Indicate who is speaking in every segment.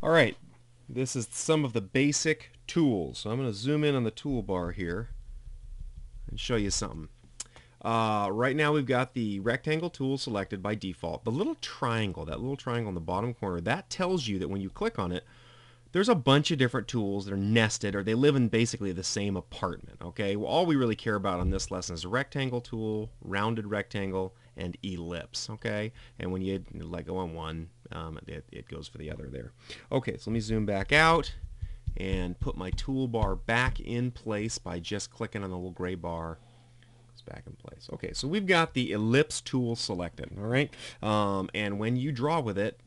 Speaker 1: All right, this is some of the basic tools. So I'm going to zoom in on the toolbar here and show you something. Right now we've got the rectangle tool selected by default. The little triangle, that little triangle in the bottom corner, that tells you that when you click on it, there's a bunch of different tools that are nested, or they live in basically the same apartment. Okay, well, all we really care about on this lesson is a rectangle tool, rounded rectangle, and ellipse. Okay, and when you let go on one, it goes for the other there. Okay, so let me zoom back out and put my toolbar back in place by just clicking on the little gray bar. It's back in place. Okay, so we've got the ellipse tool selected. All right, and when you draw with it,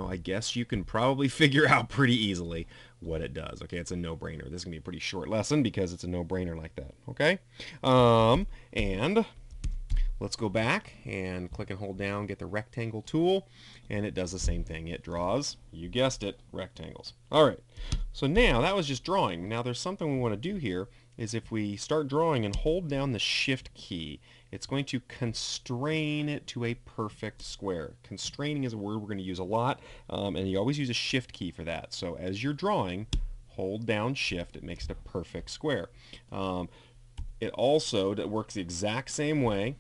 Speaker 1: I guess you can probably figure out pretty easily what it does. Okay, it's a no-brainer. This is going to be a pretty short lesson because it's a no-brainer like that. Okay, and let's go back and click and hold down, get the rectangle tool, and it does the same thing. It draws, you guessed it, rectangles. All right, so now that was just drawing. Now there's something we want to do here is if we start drawing and hold down the shift key, it's going to constrain it to a perfect square. Constraining is a word we're going to use a lot, and you always use a shift key for that. So as you're drawing, hold down shift, it makes it a perfect square. It also works the exact same way.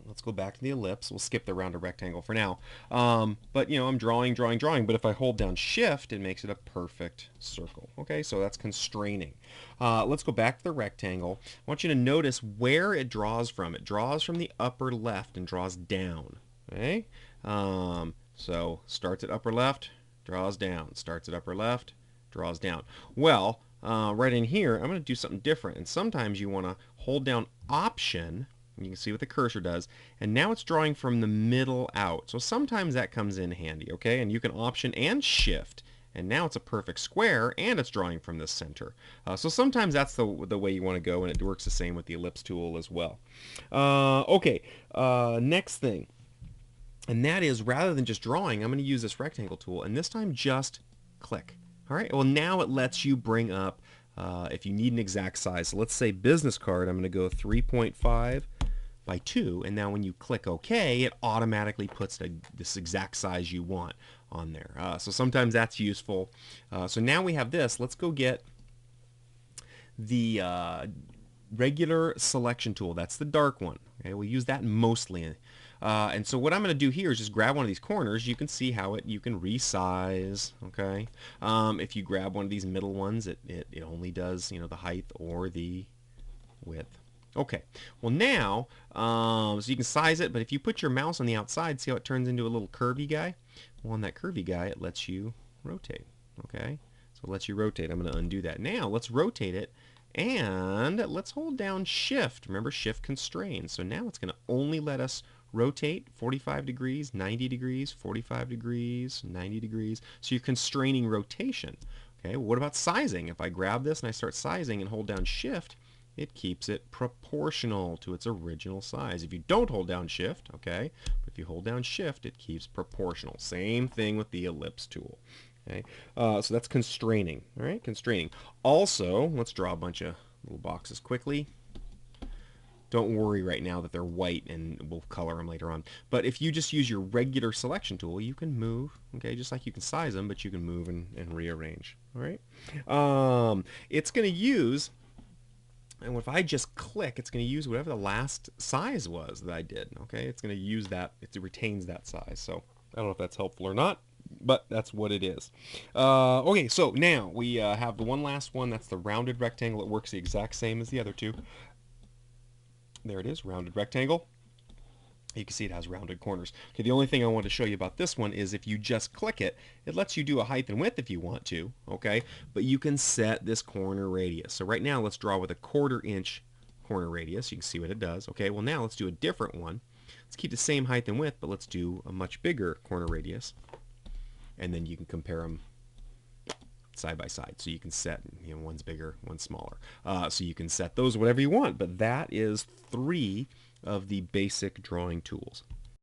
Speaker 1: Let's go back to the ellipse. We'll skip the rounded rectangle for now. But I'm drawing, but if I hold down shift, it makes it a perfect circle. Okay, so that's constraining. Let's go back to the rectangle. I want you to notice where it draws from. It draws from the upper left and draws down. Okay, so starts at upper left, draws down. Starts at upper left, draws down. Well, right in here, I'm going to do something different. And sometimes you want to hold down Option. You can see what the cursor does, and now it's drawing from the middle out. So sometimes that comes in handy, okay? And you can Option and Shift, and now it's a perfect square, and it's drawing from the center. So sometimes that's the way you want to go, and it works the same with the ellipse tool as well. Okay, next thing, and that is rather than just drawing, I'm going to use this rectangle tool, and this time just click. All right, well now it lets you bring up if you need an exact size. So let's say business card, I'm going to go 3.5 by 2, and now when you click OK, it automatically puts this exact size you want on there. So sometimes that's useful. So now we have this. Let's go get the regular selection tool. That's the dark one. Okay, we'll use that mostly. And so what I'm going to do here is just grab one of these corners. You can see how you can resize. Okay, if you grab one of these middle ones, it only does the height or the width. Okay, well now, so you can size it, but if you put your mouse on the outside, see how it turns into a little curvy guy? Well, on that curvy guy, it lets you rotate. Okay, so it lets you rotate. I'm going to undo that. Now, let's rotate it, and let's hold down Shift. Remember, Shift constrains. So now it's going to only let us rotate 45 degrees, 90 degrees, 45 degrees, 90 degrees. So you're constraining rotation. Okay, well, what about sizing? If I grab this and I start sizing and hold down Shift, it keeps it proportional to its original size. If you don't hold down Shift, okay, but if you hold down Shift, it keeps proportional. Same thing with the ellipse tool. Okay, so that's constraining. All right, constraining. Also, let's draw a bunch of little boxes quickly. Don't worry right now that they're white, and we'll color them later on. But if you just use your regular selection tool, you can move, okay, just like you can size them, but you can move and rearrange. All right, it's going to use. And if I just click, it's going to use whatever the last size was that I did. Okay, it's going to use that. It retains that size. So I don't know if that's helpful or not, but that's what it is. Okay, so now we have the one last one. That's the rounded rectangle. It works the exact same as the other two. There it is, rounded rectangle. You can see it has rounded corners. Okay, the only thing I want to show you about this one is if you just click it, it lets you do a height and width if you want to, okay? But you can set this corner radius. So right now, let's draw with a 1/4 inch corner radius. You can see what it does. Okay, well now let's do a different one. Let's keep the same height and width, but let's do a much bigger corner radius. And then you can compare them side by side. So you can set, one's bigger, one's smaller. So you can set those whatever you want, but that is 3 of the basic drawing tools.